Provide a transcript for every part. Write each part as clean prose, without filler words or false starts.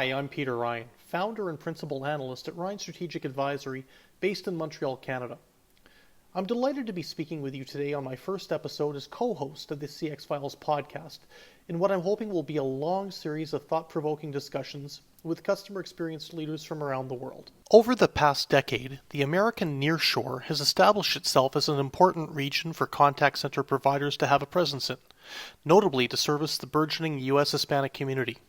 Hi, I'm Peter Ryan, founder and principal analyst at Ryan Strategic Advisory, based in Montreal, Canada. I'm delighted to be speaking with you today on my first episode as co-host of the CX Files podcast, in what I'm hoping will be a long series of thought-provoking discussions with customer experience leaders from around the world. Over the past decade, the American nearshore has established itself as an important region for contact center providers to have a presence in, notably to service the burgeoning U.S. Hispanic community.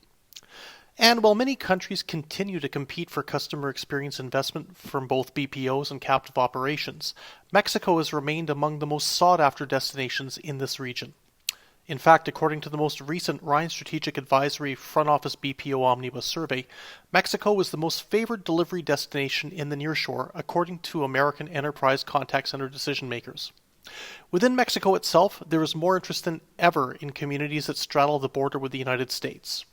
And while many countries continue to compete for customer experience investment from both BPOs and captive operations, Mexico has remained among the most sought-after destinations in this region. In fact, according to the most recent Ryan Strategic Advisory Front Office BPO Omnibus survey, Mexico is the most favored delivery destination in the nearshore, according to American enterprise contact center decision makers. Within Mexico itself, there is more interest than ever in communities that straddle the border with the United States.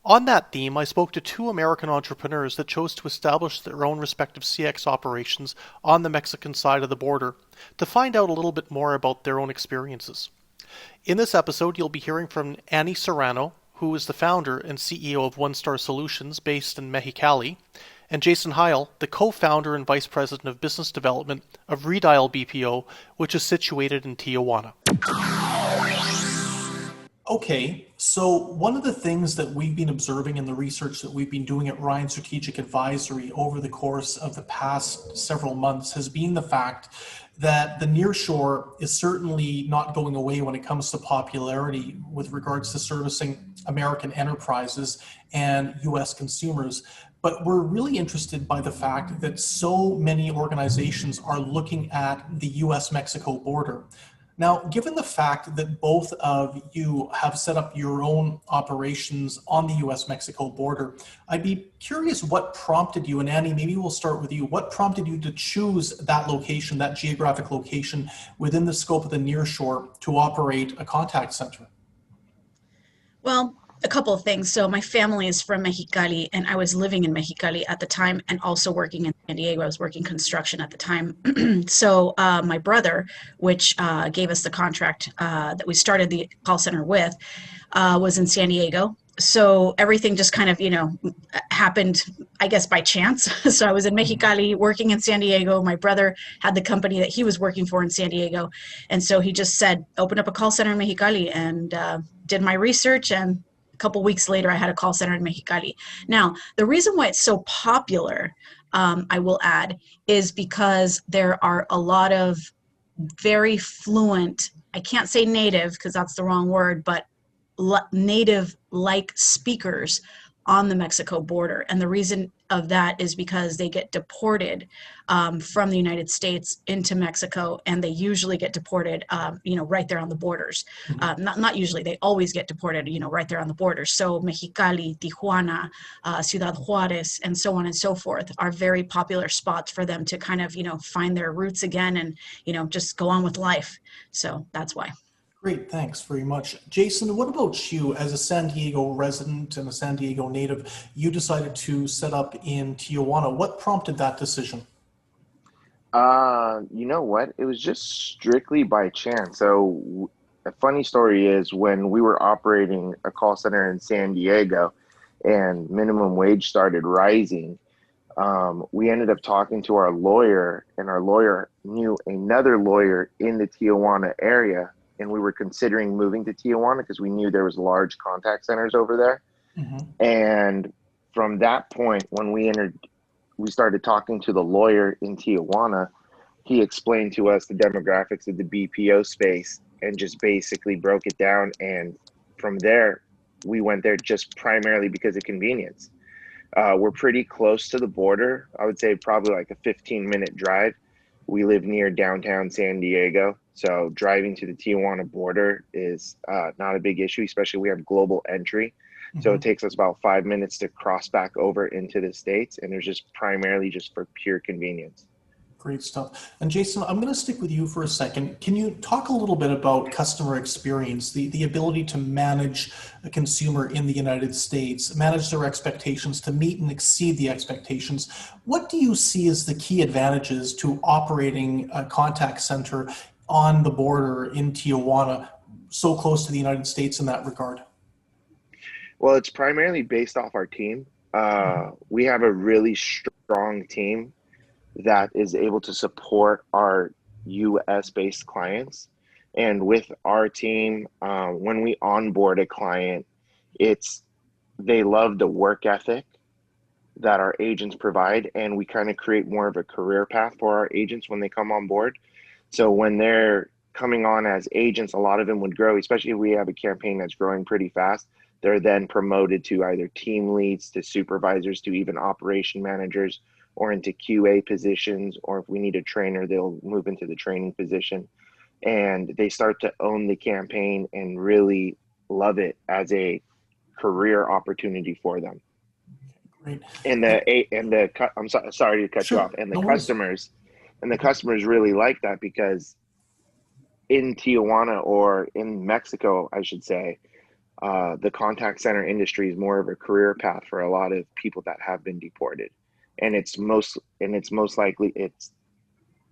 On that theme, I spoke to two American entrepreneurs that chose to establish their own respective CX operations on the Mexican side of the border to find out a little bit more about their own experiences. In this episode, you'll be hearing from Anny Serrano, who is the founder and CEO of OneStar Solutions based in Mexicali, and Jason Heil, the co-founder and vice president of business development of Redial BPO, which is situated in Tijuana. Okay, so one of the things that we've been observing in the research that we've been doing at Ryan Strategic Advisory over the course of the past several months has been the fact that the nearshore is certainly not going away when it comes to popularity with regards to servicing American enterprises and US consumers. But we're really interested by the fact that so many organizations are looking at the US-Mexico border. Now, given the fact that both of you have set up your own operations on the US-Mexico border, I'd be curious what prompted you, and Anny, maybe we'll start with you, what prompted you to choose that location, that geographic location within the scope of the nearshore to operate a contact center? Well, a couple of things. So my family is from Mexicali, and I was living in Mexicali at the time and also working in San Diego. I was working construction at the time. So my brother, which gave us the contract that we started the call center with, was in San Diego. So everything just kind of, happened, I guess, by chance. So I was in Mexicali working in San Diego. My brother had the company that he was working for in San Diego. And so he just said, open up a call center in Mexicali, and did my research, and a couple weeks later, I had a call center in Mexicali. Now, the reason why it's so popular, I will add, is because there are a lot of very fluent, I can't say native because that's the wrong word, but native-like speakers on the Mexico border. And the reason of that is because they get deported from the United States into Mexico, and they usually get deported, right there on the borders. Not usually, they always get deported, right there on the borders. So Mexicali, Tijuana, Ciudad Juarez, and so on and so forth are very popular spots for them to kind of, find their roots again and, just go on with life. So that's why. Great, thanks very much. Jason, what about you? As a San Diego resident and a San Diego native, you decided to set up in Tijuana. What prompted that decision? You know what? It was just strictly by chance. So a funny story is when we were operating a call center in San Diego and minimum wage started rising, we ended up talking to our lawyer, and our lawyer knew another lawyer in the Tijuana area, and we were considering moving to Tijuana because we knew there was large contact centers over there. And from that point, when we started talking to the lawyer in Tijuana. He explained to us the demographics of the BPO space and just basically broke it down. And from there, we went there just primarily because of convenience. We're pretty close to the border. I would say probably like a 15-minute drive. We live near downtown San Diego. So driving to the Tijuana border is not a big issue, especially we have global entry. So it takes us about 5 minutes to cross back over into the States, and it's just primarily just for pure convenience. Great stuff. And Jason, I'm going to stick with you for a second. Can you talk a little bit about customer experience, the ability to manage a consumer in the United States, manage their expectations, to meet and exceed the expectations? What do you see as the key advantages to operating a contact center on the border in Tijuana, so close to the United States in that regard? Well, it's primarily based off our team. we have a really strong team that is able to support our US based clients. And with our team, when we onboard a client, it's they love the work ethic that our agents provide, and we kind of create more of a career path for our agents when they come on board. So when they're coming on as agents, a lot of them would grow, especially if we have a campaign that's growing pretty fast. They're then promoted to either team leads, to supervisors, to even operation managers, or into QA positions. Or if we need a trainer, they'll move into the training position. And they start to own the campaign and really love it as a career opportunity for them. Great. I'm sorry to cut you Sure, off. And no worries. the customers really like that, because in Tijuana, or in Mexico, I should say, the contact center industry is more of a career path for a lot of people that have been deported, and it's most likely it's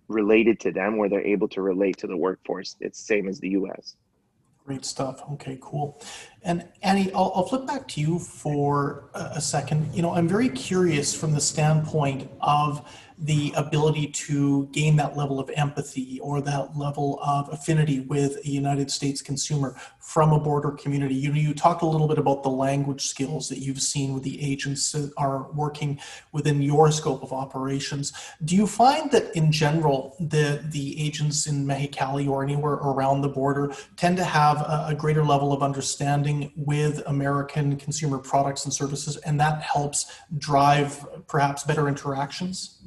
related to them, where they're able to relate to the workforce. It's the same as the U.S. Great stuff. Okay, cool. And Annie, I'll flip back to you for a second. I'm very curious from the standpoint of the ability to gain that level of empathy or that level of affinity with a United States consumer from a border community. You talked a little bit about the language skills that you've seen with the agents that are working within your scope of operations. Do you find that in general, the agents in Mexicali or anywhere around the border tend to have a greater level of understanding with American consumer products and services, and that helps drive perhaps better interactions?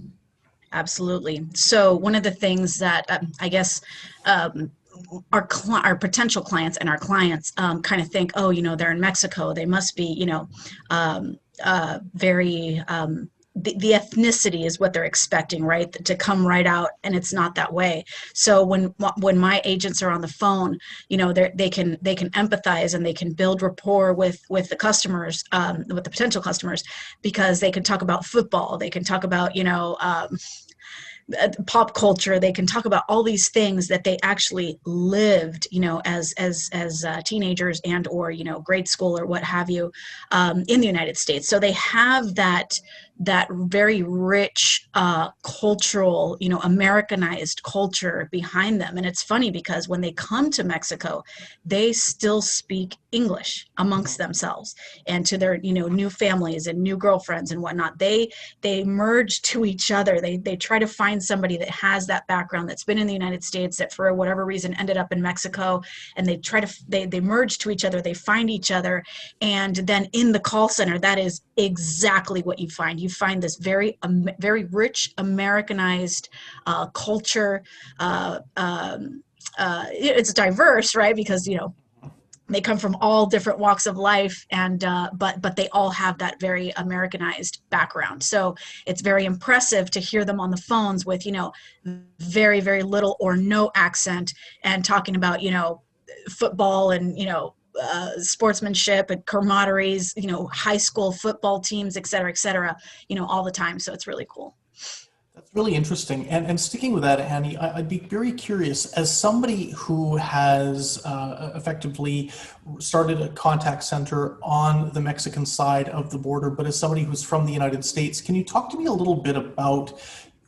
Absolutely. So one of the things that I guess our potential clients and our clients kind of think, oh, they're in Mexico, they must be, very the ethnicity is what they're expecting, right? To come right out, and it's not that way. So when my agents are on the phone, they can empathize and they can build rapport with the customers, with the potential customers, because they can talk about football, they can talk about pop culture, they can talk about all these things that they actually lived, as teenagers and or grade school or what have you, in the United States. So they have that very rich cultural, Americanized culture behind them. And it's funny because when they come to Mexico, they still speak English amongst themselves, and to their new families and new girlfriends and whatnot. They merge to each other. They try to find somebody that has that background, that's been in the United States, that for whatever reason ended up in Mexico, and they merge to each other, they find each other. And then in the call center, that is exactly what you find. You find this very rich Americanized culture. It's diverse, right? Because they come from all different walks of life, and but they all have that very Americanized background. So it's very impressive to hear them on the phones with very, very little or no accent, and talking about football and sportsmanship and camaraderies, high school football teams, et cetera, all the time. So it's really cool. That's really interesting. And sticking with that, Annie, I'd be very curious, as somebody who has effectively started a contact center on the Mexican side of the border, but as somebody who's from the United States, can you talk to me a little bit about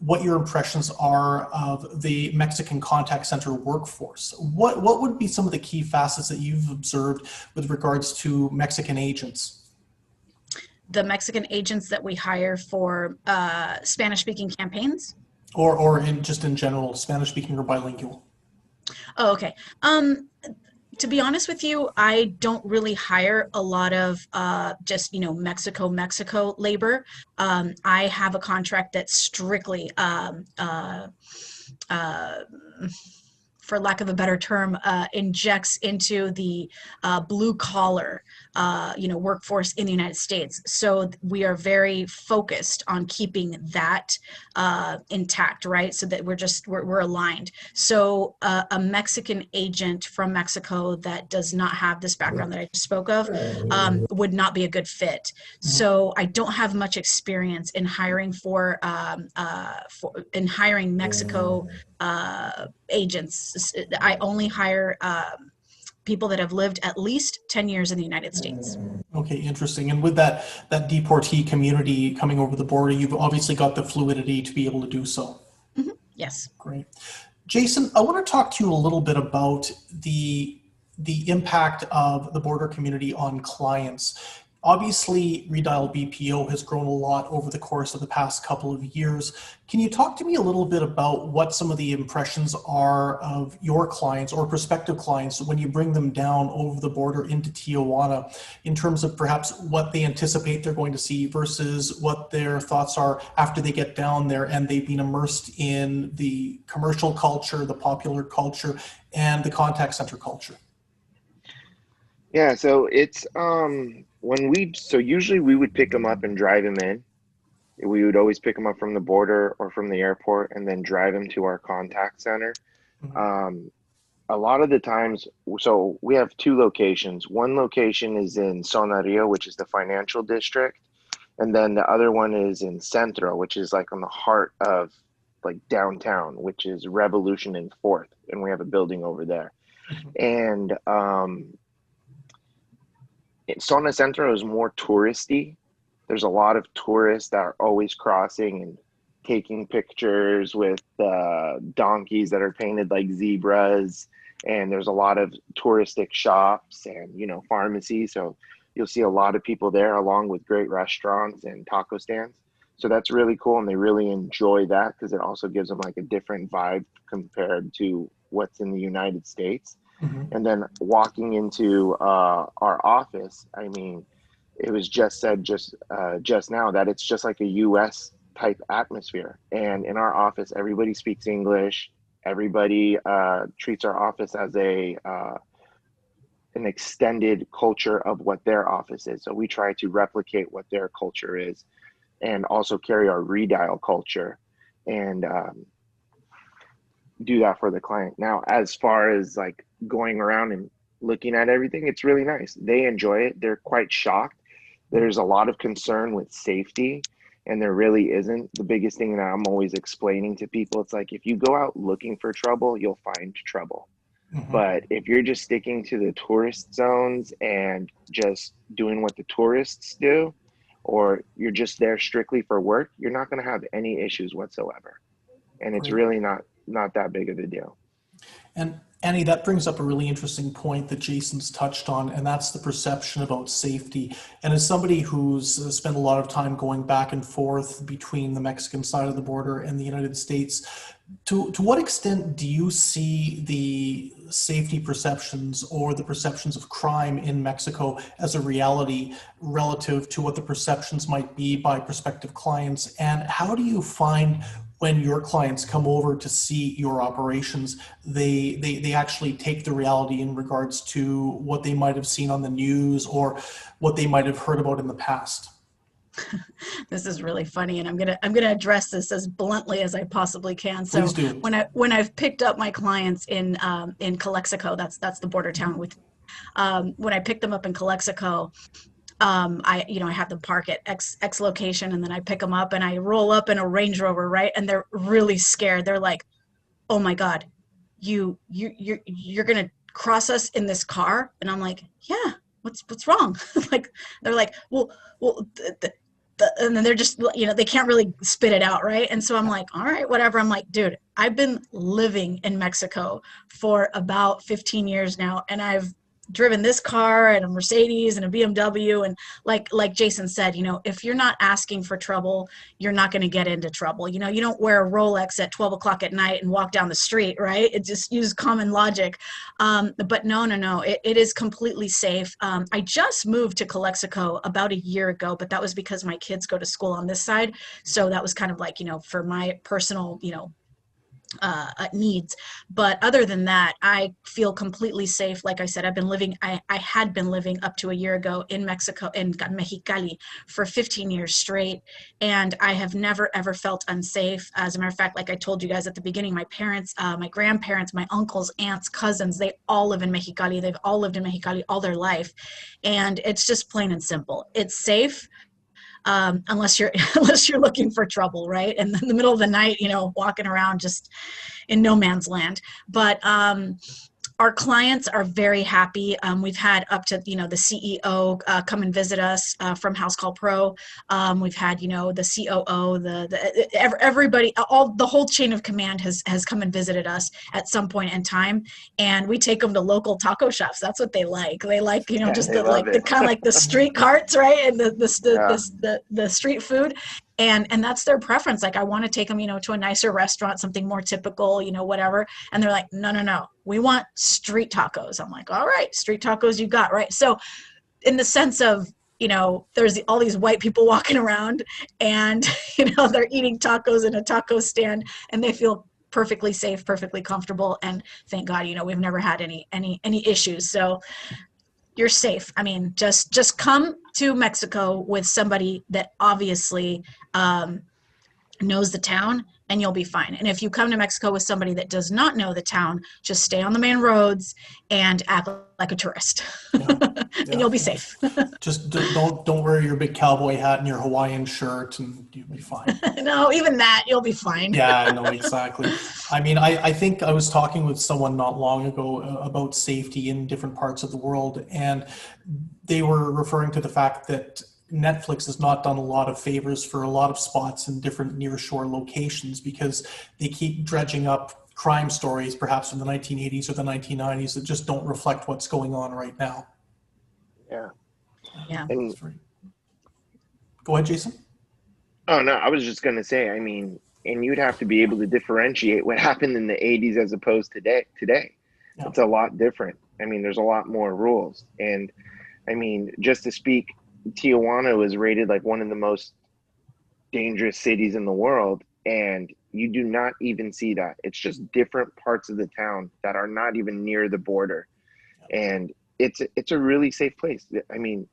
what your impressions are of the Mexican contact center workforce? What would be some of the key facets that you've observed with regards to Mexican agents? The Mexican agents that we hire for Spanish-speaking campaigns? Or just in general, Spanish-speaking or bilingual? Oh, okay. To be honest with you, I don't really hire a lot of just Mexico labor. I have a contract that's strictly for lack of a better term, injects into the blue collar, workforce in the United States. So we are very focused on keeping that intact, right? So that we're aligned. So a Mexican agent from Mexico that does not have this background that I just spoke of would not be a good fit. So I don't have much experience in hiring in hiring Mexico agents. I only hire people that have lived at least 10 years in the United States. Okay, interesting. And with that deportee community coming over the border, you've obviously got the fluidity to be able to do so. Yes. Great. Jason, I want to talk to you a little bit about the impact of the border community on clients. Obviously, Redial BPO has grown a lot over the course of the past couple of years. Can you talk to me a little bit about what some of the impressions are of your clients or prospective clients when you bring them down over the border into Tijuana, in terms of perhaps what they anticipate they're going to see versus what their thoughts are after they get down there and they've been immersed in the commercial culture, the popular culture, and the contact center culture? Yeah, so it's usually we would pick them up and drive them in. We would always pick them up from the border or from the airport and then drive them to our contact center. Um, a lot of the times, so we have two locations. One location is in Zona Rio, which is the financial district, and then the other one is in Centro, which is like on the heart of like downtown, which is Revolution and Fourth, and we have a building over there. And Zona Centro is more touristy. There's a lot of tourists that are always crossing and taking pictures with donkeys that are painted like zebras. And there's a lot of touristic shops and, pharmacies. So you'll see a lot of people there, along with great restaurants and taco stands. So that's really cool. And they really enjoy that because it also gives them like a different vibe compared to what's in the United States. And then walking into our office, I mean, it was just said just now that it's just like a U.S. type atmosphere. And in our office, everybody speaks English. Everybody treats our office as an extended culture of what their office is. So we try to replicate what their culture is, and also carry our Redial culture and do that for the client. Now, as far as like going around and looking at everything, it's really nice. They enjoy it. They're quite shocked. There's a lot of concern with safety, and there really isn't. The biggest thing that I'm always explaining to people, it's like, if you go out looking for trouble, you'll find trouble. But if you're just sticking to the tourist zones and just doing what the tourists do, or you're just there strictly for work, you're not going to have any issues whatsoever. And it's really not that big of a deal. And Annie, that brings up a really interesting point that Jason's touched on, and that's the perception about safety. And as somebody who's spent a lot of time going back and forth between the Mexican side of the border and the United States, to what extent do you see the safety perceptions or the perceptions of crime in Mexico as a reality relative to what the perceptions might be by prospective clients? And how do you find when your clients come over to see your operations, they actually take the reality in regards to what they might have seen on the news or what they might have heard about in the past? This is really funny, and I'm gonna address this as bluntly as I possibly can. So Please do. when I've picked up my clients in Calexico, that's the border town with, when I pick them up in Calexico, I have them park at X location, and then I pick them up and I roll up in a Range Rover, right? And they're really scared. They're like, "Oh my God, you're gonna cross us in this car?" And I'm like, "Yeah, what's wrong?" Like, they're like, well, and then they're just, they can't really spit it out, right? And so I'm like, all right, whatever. I'm like, dude, I've been living in Mexico for about 15 years now, and I've driven this car and a Mercedes and a BMW. And like Jason said, if you're not asking for trouble, you're not going to get into trouble. You don't wear a Rolex at 12 o'clock at night and walk down the street, right? It just uses common logic. But no, it is completely safe. I just moved to Calexico about a year ago, but that was because my kids go to school on this side. So that was kind of like, for my personal, needs. But other than that, I feel completely safe. Like I said, I had been living up to a year ago in Mexico, in Mexicali, for 15 years straight. And I have never, ever felt unsafe. As a matter of fact, like I told you guys at the beginning, my parents, my grandparents, my uncles, aunts, cousins, they all live in Mexicali. They've all lived in Mexicali all their life. And it's just plain and simple. It's safe. Unless you're looking for trouble, right? And in the middle of the night, walking around just in no man's land. But our clients are very happy. We've had up to, the CEO come and visit us from House Call Pro. We've had, the COO, everybody, the whole chain of command has come and visited us at some point in time. And we take them to local taco shops. That's what they like. They like, just they love the it. kind of like the street carts, right? And Yeah. the street food. And that's their preference. Like, I want to take them, to a nicer restaurant, something more typical, whatever. And they're like, no, we want street tacos. I'm like, all right, street tacos you got, right? So in the sense of, there's all these white people walking around and, they're eating tacos in a taco stand and they feel perfectly safe, perfectly comfortable. And thank God, we've never had any issues. So you're safe. I mean, just come to Mexico with somebody that obviously knows the town and you'll be fine. And if you come to Mexico with somebody that does not know the town, just stay on the main roads and act like a tourist. And you'll be safe. Just don't wear your big cowboy hat and your Hawaiian shirt and you'll be fine. No, even that, you'll be fine. Yeah, I know, exactly. I mean, I think I was talking with someone not long ago about safety in different parts of the world, and they were referring to the fact that Netflix has not done a lot of favors for a lot of spots in different nearshore locations because they keep dredging up crime stories, perhaps from the 1980s or the 1990s, that just don't reflect what's going on right now. Yeah. And go ahead, Jason. oh no, I was just gonna say, I mean, and you'd have to be able to differentiate what happened in the 80s as opposed to today. Yeah. It's a lot different. I mean, there's a lot more rules. And I mean, just to speak, Tijuana was rated like one of the most dangerous cities in the world, and you do not even see that. It's just different parts of the town that are not even near the border. And it's a really safe place. I mean,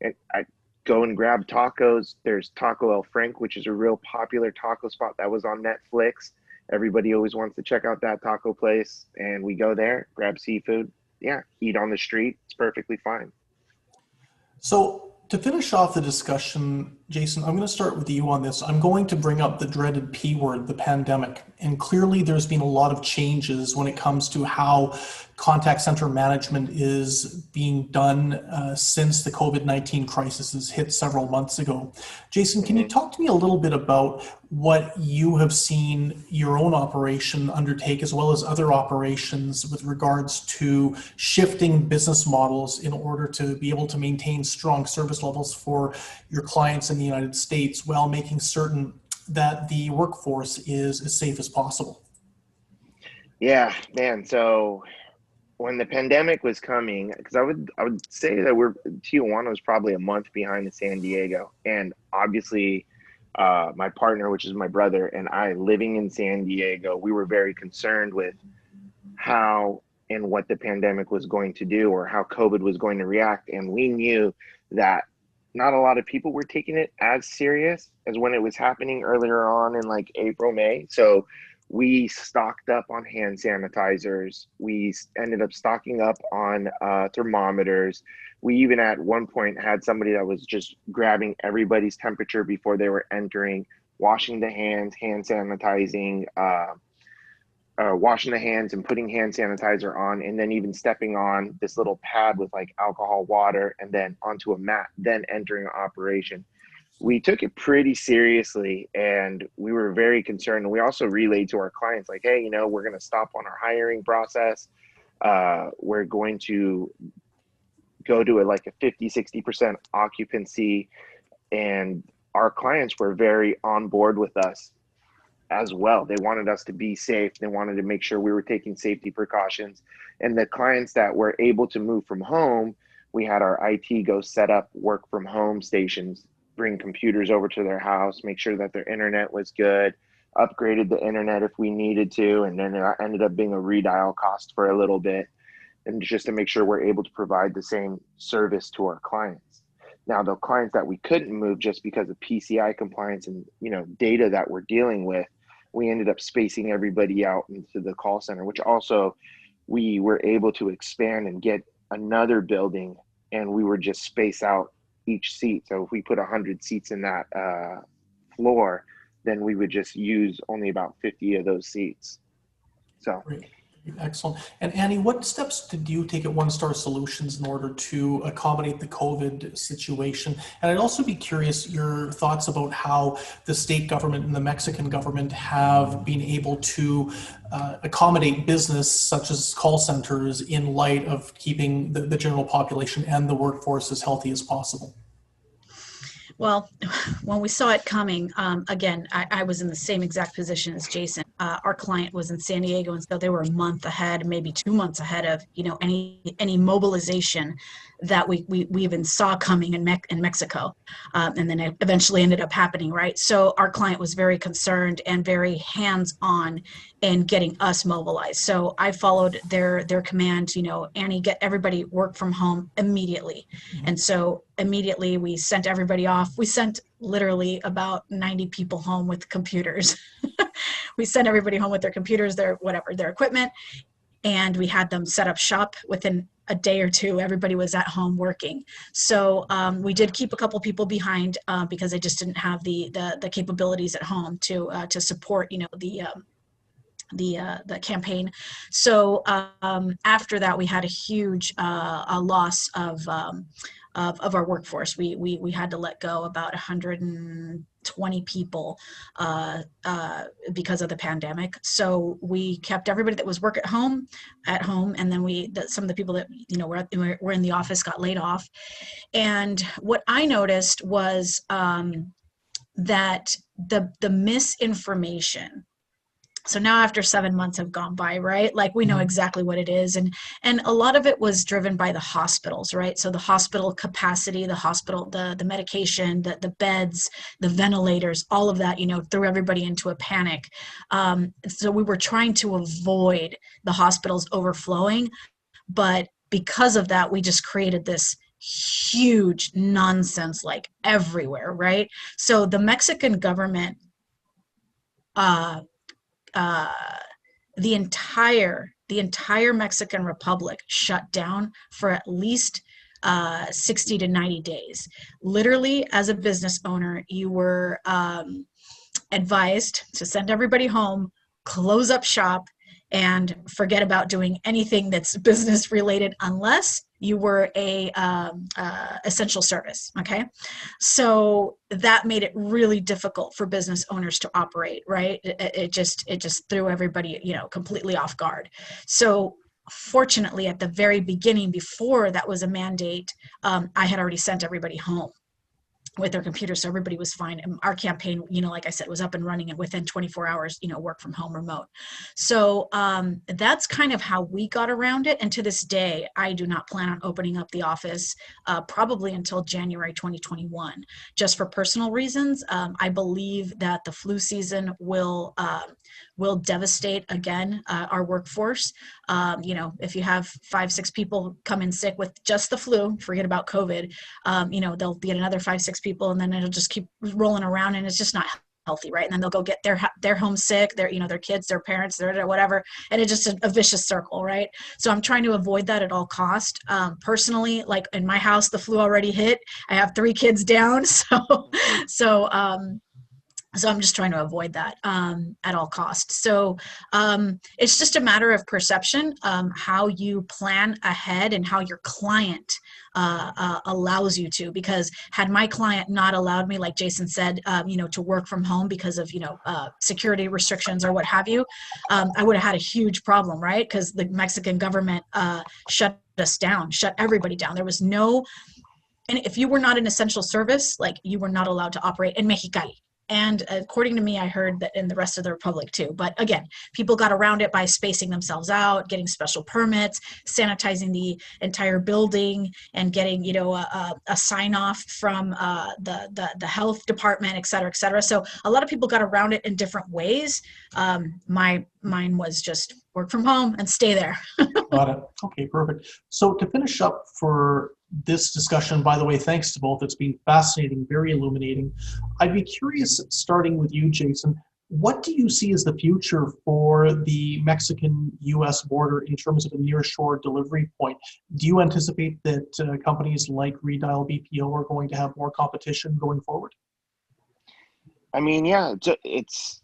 and I go and grab tacos. There's Taco El Frank, which is a real popular taco spot that was on Netflix. Everybody always wants to check out that taco place, and we go there, grab seafood, eat on the street. It's perfectly fine. So to finish off the discussion, Jason, I'm going to start with you on this. I'm going to bring up the dreaded P word, the pandemic. And clearly there's been a lot of changes when it comes to how contact center management is being done since the COVID-19 crisis has hit several months ago. Jason, can you talk to me a little bit about what you have seen your own operation undertake, as well as other operations, with regards to shifting business models in order to be able to maintain strong service levels for your clients in the United States while making certain that the workforce is as safe as possible? Yeah, man. So when the pandemic was coming, because I would say that Tijuana was probably a month behind the San Diego, and obviously my partner, which is my brother, and I living in San Diego, we were very concerned with how and what the pandemic was going to do, or how COVID was going to react. And we knew that not a lot of people were taking it as serious as when it was happening earlier on in like April, May. So we stocked up on hand sanitizers. We ended up stocking up on thermometers. We even at one point had somebody that was just grabbing everybody's temperature before they were entering, washing the hands, hand sanitizing, washing the hands and putting hand sanitizer on, and then even stepping on this little pad with like alcohol, water, and then onto a mat, then entering operation. We took it pretty seriously, and we were very concerned. And we also relayed to our clients, like, hey, we're going to stop on our hiring process. We're going to go to like a 50-60% occupancy. And our clients were very on board with us as well. They wanted us to be safe. They wanted to make sure we were taking safety precautions. And the clients that were able to move from home, we had our IT go set up work from home stations, bring computers over to their house, make sure that their internet was good, upgraded the internet if we needed to. And then it ended up being a redial cost for a little bit, and just to make sure we're able to provide the same service to our clients. Now, the clients that we couldn't move just because of PCI compliance and data that we're dealing with, we ended up spacing everybody out into the call center, which also we were able to expand and get another building, and we were just space out each seat. So if we put 100 seats in that floor, then we would just use only about 50 of those seats. So Excellent. And Annie, what steps did you take at OneStar Solutions in order to accommodate the COVID situation? And I'd also be curious your thoughts about how the state government and the Mexican government have been able to accommodate business such as call centers in light of keeping the general population and the workforce as healthy as possible. Well, when we saw it coming, again, I was in the same exact position as Jason. Our client was in San Diego, and so they were a month ahead, maybe 2 months ahead of any mobilization that we even saw coming in Mexico, and then it eventually ended up happening, right? So our client was very concerned and very hands-on in getting us mobilized. So I followed their command. Annie, get everybody work from home immediately, and so immediately we sent everybody off. We sent literally about 90 people home with computers. We sent everybody home with their computers, their equipment, and we had them set up shop within a day or two. Everybody was at home working. So we did keep a couple people behind because they just didn't have the capabilities at home to support the campaign. So after that, we had a huge a loss of our workforce. We had to let go about 120 people because of the pandemic. So we kept everybody that was work at home, and then some of the people that were in the office got laid off. And what I noticed was that the misinformation. So now after 7 months have gone by, right? Like we know exactly what it is. And a lot of it was driven by the hospitals, right? So the hospital capacity, the medication, the beds, the ventilators, all of that, threw everybody into a panic. So we were trying to avoid the hospitals overflowing. But because of that, we just created this huge nonsense like everywhere, right? So the Mexican government, the entire Mexican Republic shut down for at least 60 to 90 days. Literally, as a business owner, you were advised to send everybody home, close up shop, and forget about doing anything that's business related unless you were a essential service. Okay, so that made it really difficult for business owners to operate. Right, it just threw everybody completely off guard. So fortunately, at the very beginning, before that was a mandate, I had already sent everybody home with their computers, so everybody was fine. And our campaign, like I said, was up and running, and within 24 hours, work from home, remote. So that's kind of how we got around it. And to this day, I do not plan on opening up the office probably until January 2021, just for personal reasons. I believe that the flu season will devastate again our workforce. If you have 5-6 people come in sick with just the flu, forget about COVID, they'll get another 5-6 people, and then it'll just keep rolling around, and it's just not healthy, right? And then they'll go get their home sick, their kids, their parents, their whatever, and it's just a vicious circle, right? So I'm trying to avoid that at all cost. Personally, like in my house, the flu already hit. I have 3 kids down, so I'm just trying to avoid that at all costs. So it's just a matter of perception, how you plan ahead and how your client allows you to. Because had my client not allowed me, like Jason said, to work from home because of security restrictions or what have you, I would have had a huge problem, right? Because the Mexican government shut us down, shut everybody down. There was no, and if you were not an essential service, like you were not allowed to operate in Mexicali. And according to me, I heard that in the rest of the Republic too. But again, people got around it by spacing themselves out, getting special permits, sanitizing the entire building, and getting, a sign off from the health department, et cetera, et cetera. So a lot of people got around it in different ways. Mine was just work from home and stay there. Got it. Okay, perfect. So to finish up for this discussion, by the way, thanks to both. It's been fascinating, very illuminating. I'd be curious, starting with you, Jason, what do you see as the future for the Mexican-U.S. border in terms of a nearshore delivery point? Do you anticipate that companies like Redial BPO are going to have more competition going forward? I mean, yeah, it's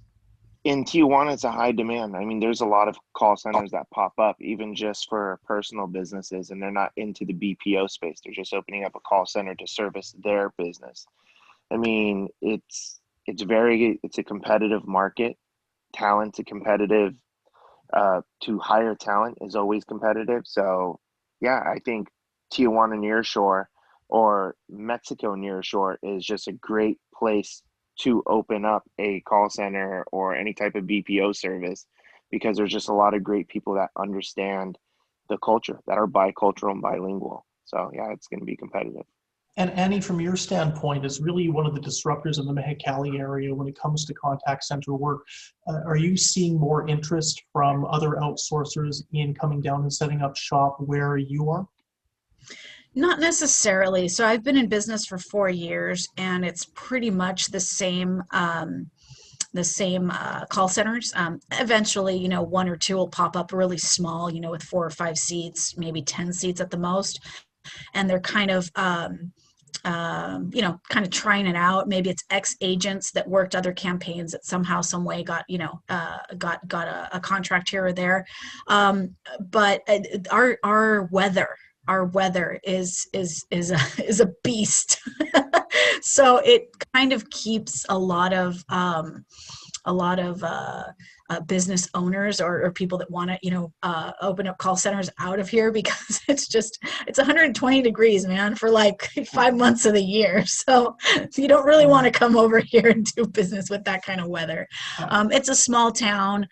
In Tijuana, it's a high demand. I mean, there's a lot of call centers that pop up, even just for personal businesses, and they're not into the BPO space. They're just opening up a call center to service their business. I mean, it's a competitive market. Talent's a competitive. To hire talent is always competitive. So, yeah, I think Tijuana nearshore or Mexico nearshore is just a great place to open up a call center or any type of BPO service because there's just a lot of great people that understand the culture, that are bicultural and bilingual. So, yeah, it's going to be competitive. And Annie, from your standpoint, as really one of the disruptors in the Mexicali area when it comes to contact center work, are you seeing more interest from other outsourcers in coming down and setting up shop where you are? Not necessarily. So I've been in business for 4 years, and it's pretty much the same call centers. Eventually, one or two will pop up really small, with 4 or 5 seats, maybe 10 seats at the most, and they're kind of trying it out. Maybe it's ex-agents that worked other campaigns that somehow, some way got a contract here or there. But our weather is a beast. So it kind of keeps a lot of business owners or people that want to open up call centers out of here, because it's 120 degrees, man, for like 5 months of the year. So you don't really want to come over here and do business with that kind of weather. It's a small town.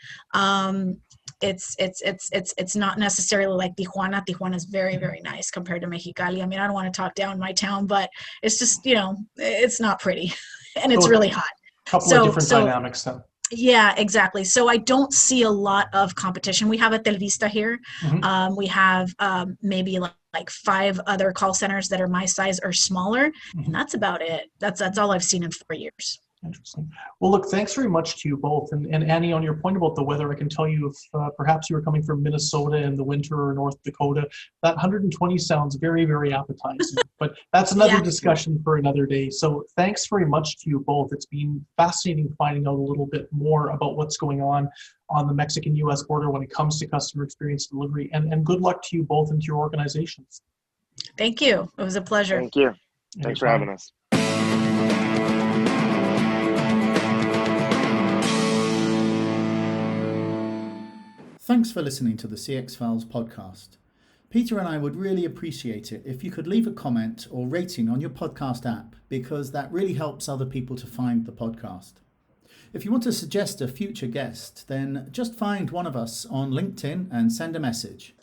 It's not necessarily like Tijuana. Tijuana is very, very nice compared to Mexicali. I mean, I don't want to talk down my town, but it's just, it's not pretty and it's really hot. Couple of different dynamics then. Yeah, exactly. So I don't see a lot of competition. We have a Telvista here. Mm-hmm. We have maybe like 5 other call centers that are my size or smaller, mm-hmm. and that's about it. That's all I've seen in 4 years. Interesting. Well, look, thanks very much to you both. And Annie, on your point about the weather, I can tell you if perhaps you were coming from Minnesota in the winter or North Dakota, that 120 sounds very, very appetizing. But that's another discussion for another day. So thanks very much to you both. It's been fascinating finding out a little bit more about what's going on the Mexican-U.S. border when it comes to customer experience delivery. And good luck to you both and to your organizations. Thank you. It was a pleasure. Thank you. Thanks for having us. Thanks for listening to the CX Files podcast. Peter and I would really appreciate it if you could leave a comment or rating on your podcast app, because that really helps other people to find the podcast. If you want to suggest a future guest, then just find one of us on LinkedIn and send a message.